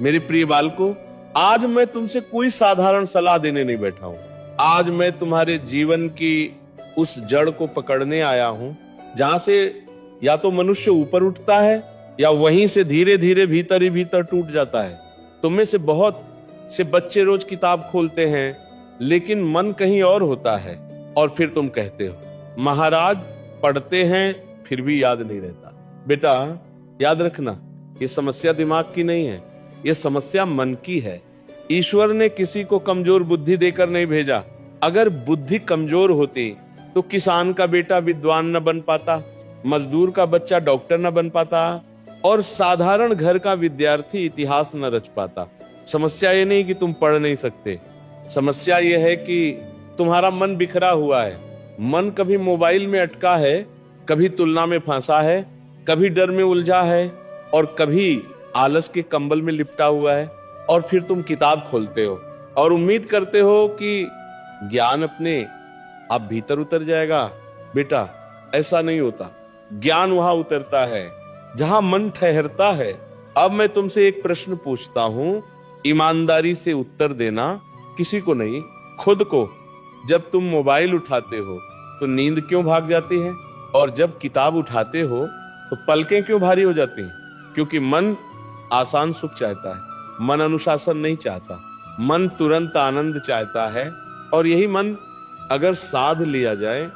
मेरे प्रिय बालकों, आज मैं तुमसे कोई साधारण सलाह देने नहीं बैठा हूं। आज मैं तुम्हारे जीवन की उस जड़ को पकड़ने आया हूं जहां से या तो मनुष्य ऊपर उठता है या वहीं से धीरे धीरे भीतर ही भीतर टूट जाता है। तुम में से बहुत से बच्चे रोज किताब खोलते हैं लेकिन मन कहीं और होता है, और फिर तुम कहते हो महाराज पढ़ते हैं फिर भी याद नहीं रहता। बेटा याद रखना, ये समस्या दिमाग की नहीं है, ये समस्या मन की है। ईश्वर ने किसी को कमजोर बुद्धि देकर नहीं भेजा। अगर बुद्धि कमजोर होती तो किसान का बेटा विद्वान न बन पाता, मजदूर का बच्चा डॉक्टर न बन पाता, और साधारण घर का विद्यार्थी इतिहास न रच पाता। समस्या ये नहीं कि तुम पढ़ नहीं सकते, समस्या ये है कि तुम्हारा मन बिखरा हुआ है। मन कभी मोबाइल में अटका है, कभी तुलना में फंसा है, कभी डर में उलझा है, और कभी आलस के कंबल में लिपटा हुआ है। और फिर तुम किताब खोलते हो और उम्मीद करते हो कि ज्ञान अपने आप भीतर उतर जाएगा। बेटा ऐसा नहीं होता। ज्ञान वहां उतरता है जहां मन ठहरता है। अब मैं तुमसे एक प्रश्न पूछता हूं, ईमानदारी से उत्तर देना, किसी को नहीं, खुद को। जब तुम मोबाइल उठाते हो तो नींद क्यों भाग जाती है, और जब किताब उठाते हो तो पलकें क्यों भारी हो जाती हैं? क्योंकि मन आसान सुख चाहता है, मन अनुशासन नहीं चाहता, मन तुरंत आनंद चाहता है। और यही मन अगर साध लिया जाए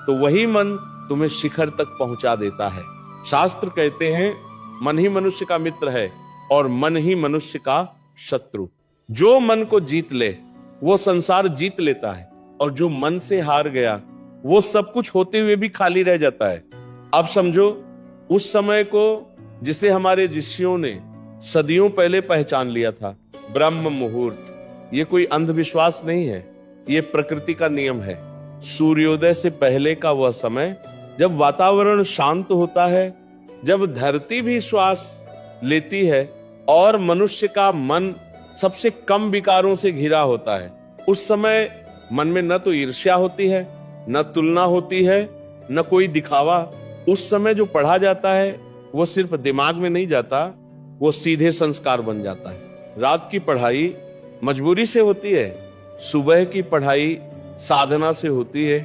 तो वही मन तुम्हें शिखर तक पहुंचा देता है। शास्त्र कहते हैं मन ही मनुष्य का मित्र है और मन ही मनुष्य का शत्रु। जो मन को जीत ले वो संसार जीत लेता है, और जो मन से हार गया वो सब कुछ होते हुए भी खाली रह जाता है। अब समझो उस समय को जिसे हमारे ऋषियों ने सदियों पहले पहचान लिया था, ब्रह्म मुहूर्त। ये कोई अंधविश्वास नहीं है, ये प्रकृति का नियम है। सूर्योदय से पहले का वह समय जब वातावरण शांत होता है, जब धरती भी श्वास लेती है और मनुष्य का मन सबसे कम विकारों से घिरा होता है। उस समय मन में न तो ईर्ष्या होती है, न तुलना होती है, न कोई दिखावा। उस समय जो पढ़ा जाता है वो सिर्फ दिमाग में नहीं जाता, वो सीधे संस्कार बन जाता है। रात की पढ़ाई मजबूरी से होती है, सुबह की पढ़ाई साधना से होती है।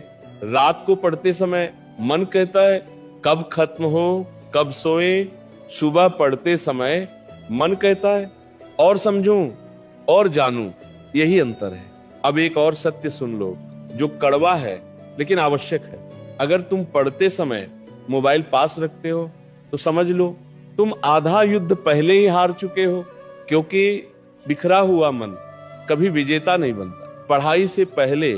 रात को पढ़ते समय मन कहता है कब खत्म हो, कब सोए। सुबह पढ़ते समय मन कहता है और समझूं और जानूं। यही अंतर है। अब एक और सत्य सुन लो जो कड़वा है लेकिन आवश्यक है। अगर तुम पढ़ते समय मोबाइल पास रखते हो तो समझ लो तुम आधा युद्ध पहले ही हार चुके हो, क्योंकि बिखरा हुआ मन कभी विजेता नहीं बनता। पढ़ाई से पहले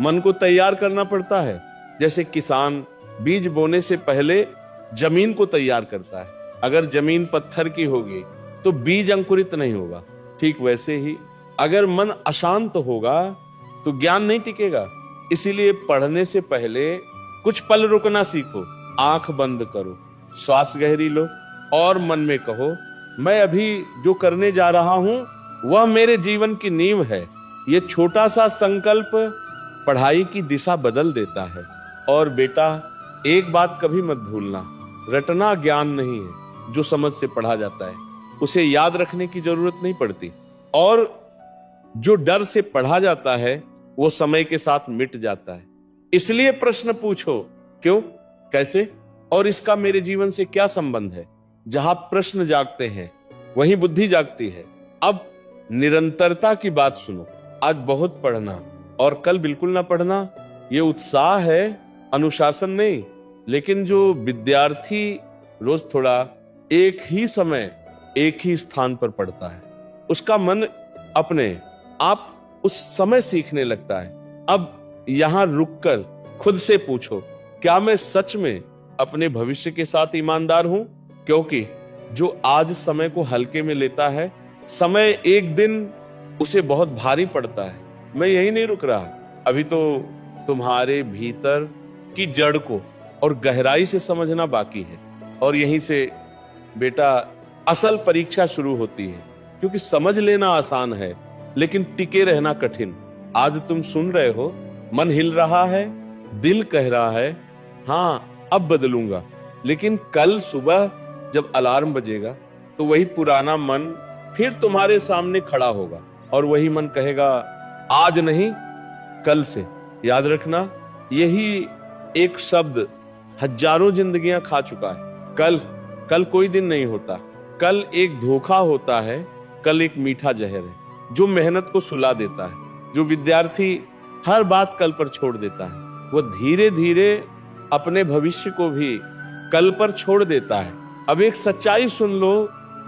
मन को तैयार करना पड़ता है। जैसे किसान बीज बोने से पहले जमीन को तैयार करता है। अगर जमीन पत्थर की होगी तो बीज अंकुरित नहीं होगा। ठीक वैसे ही अगर मन अशांत होगा तो ज्ञान नहीं टिकेगा। इसीलिए पढ़ने से पहले कुछ पल रुकना सीखो। आंख बंद करो, श्वास गहरी लो और मन में कहो मैं अभी जो करने जा रहा हूं वह मेरे जीवन की नींव है। ये छोटा सा संकल्प पढ़ाई की दिशा बदल देता है। और बेटा एक बात कभी मत भूलना, रटना ज्ञान नहीं है। जो समझ से पढ़ा जाता है उसे याद रखने की जरूरत नहीं पड़ती, और जो डर से पढ़ा जाता है वो समय के साथ मिट जाता है। इसलिए प्रश्न पूछो क्यों, कैसे और इसका मेरे जीवन से क्या संबंध है। जहां प्रश्न जागते हैं वहीं बुद्धि जागती है। अब निरंतरता की बात सुनो। आज बहुत पढ़ना और कल बिल्कुल ना पढ़ना, ये उत्साह है, अनुशासन नहीं। लेकिन जो विद्यार्थी रोज थोड़ा एक ही समय एक ही स्थान पर पढ़ता है उसका मन अपने आप उस समय सीखने लगता है। अब यहां रुककर खुद से पूछो क्या मैं सच में अपने भविष्य के साथ ईमानदार हूं? क्योंकि जो आज समय को हल्के में लेता है, समय एक दिन उसे बहुत भारी पड़ता है। मैं यही नहीं रुक रहा, अभी तो तुम्हारे भीतर की जड़ को और गहराई से समझना बाकी है। और यहीं से बेटा असल परीक्षा शुरू होती है, क्योंकि समझ लेना आसान है लेकिन टिके रहना कठिन। आज तुम सुन रहे हो, मन हिल रहा है, दिल कह रहा है हाँ अब बदलूंगा। लेकिन कल सुबह जब अलार्म बजेगा तो वही पुराना मन फिर तुम्हारे सामने खड़ा होगा और वही मन कहेगा आज नहीं कल से। याद रखना, यही एक शब्द हजारों जिंदगियां खा चुका है। कल कोई दिन नहीं होता, कल एक धोखा होता है, कल एक मीठा जहर है जो मेहनत को सुला देता है। जो विद्यार्थी हर बात कल पर छोड़ देता है, वो धीरे धीरे अपने भविष्य को भी कल पर छोड़ देता है। अब एक सच्चाई सुन लो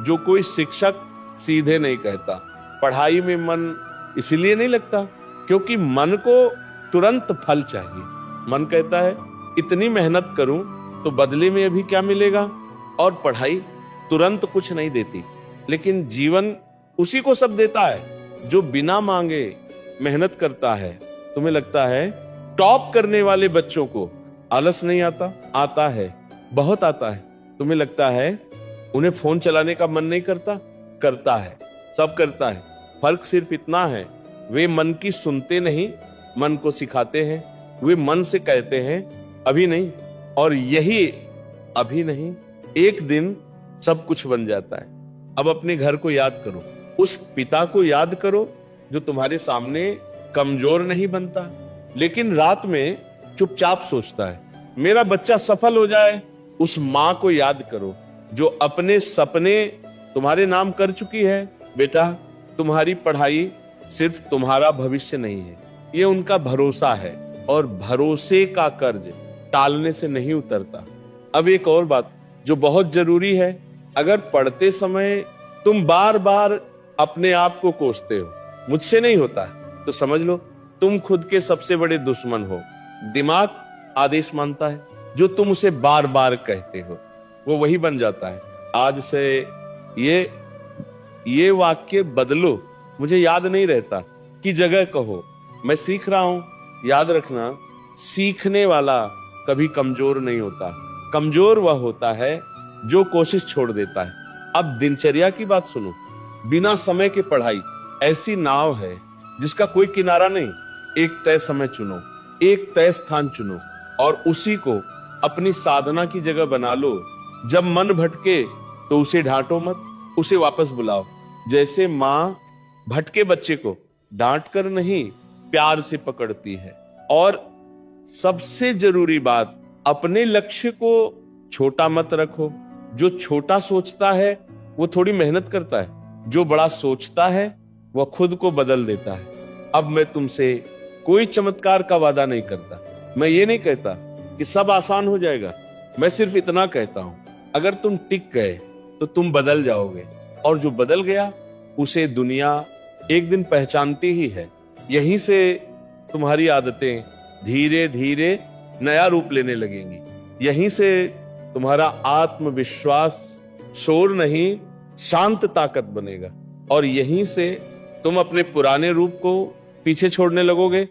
जो कोई शिक्षक सीधे नहीं कहता। पढ़ाई में मन इसलिए नहीं लगता क्योंकि मन को तुरंत फल चाहिए। मन कहता है इतनी मेहनत करूं तो बदले में अभी क्या मिलेगा, और पढ़ाई तुरंत कुछ नहीं देती। लेकिन जीवन उसी को सब देता है जो बिना मांगे मेहनत करता है। तुम्हें लगता है टॉप करने वाले बच्चों को आलस नहीं आता? आता है, बहुत आता है। तुम्हें लगता है उन्हें फोन चलाने का मन नहीं करता? करता है, सब करता है। फर्क सिर्फ इतना है, वे मन की सुनते नहीं, मन को सिखाते हैं। वे मन से कहते हैं अभी नहीं, और यही अभी नहीं एक दिन सब कुछ बन जाता है। अब अपने घर को याद करो, उस पिता को याद करो जो तुम्हारे सामने कमजोर नहीं बनता, लेकिन रात में चुपचाप सोचता है मेरा बच्चा सफल हो जाए। उस माँ को याद करो जो अपने सपने तुम्हारे नाम कर चुकी है। बेटा, तुम्हारी पढ़ाई सिर्फ तुम्हारा भविष्य नहीं है, ये उनका भरोसा है, और भरोसे का कर्ज टालने से नहीं उतरता। अब एक और बात जो बहुत जरूरी है, अगर पढ़ते समय तुम बार बार अपने आप को कोसते हो मुझसे नहीं होता है, तो समझ लो तुम खुद के सबसे बड़े दुश्मन हो। दिमाग आदेश मानता है, जो तुम उसे बार बार कहते हो वो वही बन जाता है। आज से ये वाक्य बदलो, मुझे याद नहीं रहता की जगह कहो मैं सीख रहा हूं। याद रखना, सीखने वाला कभी कमजोर नहीं होता, कमजोर वह होता है जो कोशिश छोड़ देता है। अब दिनचर्या की बात सुनो, बिना समय के पढ़ाई ऐसी नाव है जिसका कोई किनारा नहीं। एक तय समय चुनो, एक तय स्थान चुनो, और उसी को अपनी साधना की जगह बना लो। जब मन भटके तो उसे डांटो मत, उसे वापस बुलाओ। जैसे माँ भटके बच्चे को डांट कर नहीं, प्यार से पकड़ती है। और सबसे जरूरी बात, अपने लक्ष्य को छोटा मत रखो। जो छोटा सोचता है वो थोड़ी मेहनत करता है, जो बड़ा सोचता है वह खुद को बदल देता है। अब मैं तुमसे कोई चमत्कार का वादा नहीं करता, मैं ये नहीं कहता कि सब आसान हो जाएगा। मैं सिर्फ इतना कहता हूं, अगर तुम टिक गए तो तुम बदल जाओगे, और जो बदल गया उसे दुनिया एक दिन पहचानती ही है। यहीं से तुम्हारी आदतें धीरे धीरे नया रूप लेने लगेंगी। यहीं से तुम्हारा आत्मविश्वास शोर नहीं शांत ताकत बनेगा, और यहीं से तुम अपने पुराने रूप को पीछे छोड़ने लगोगे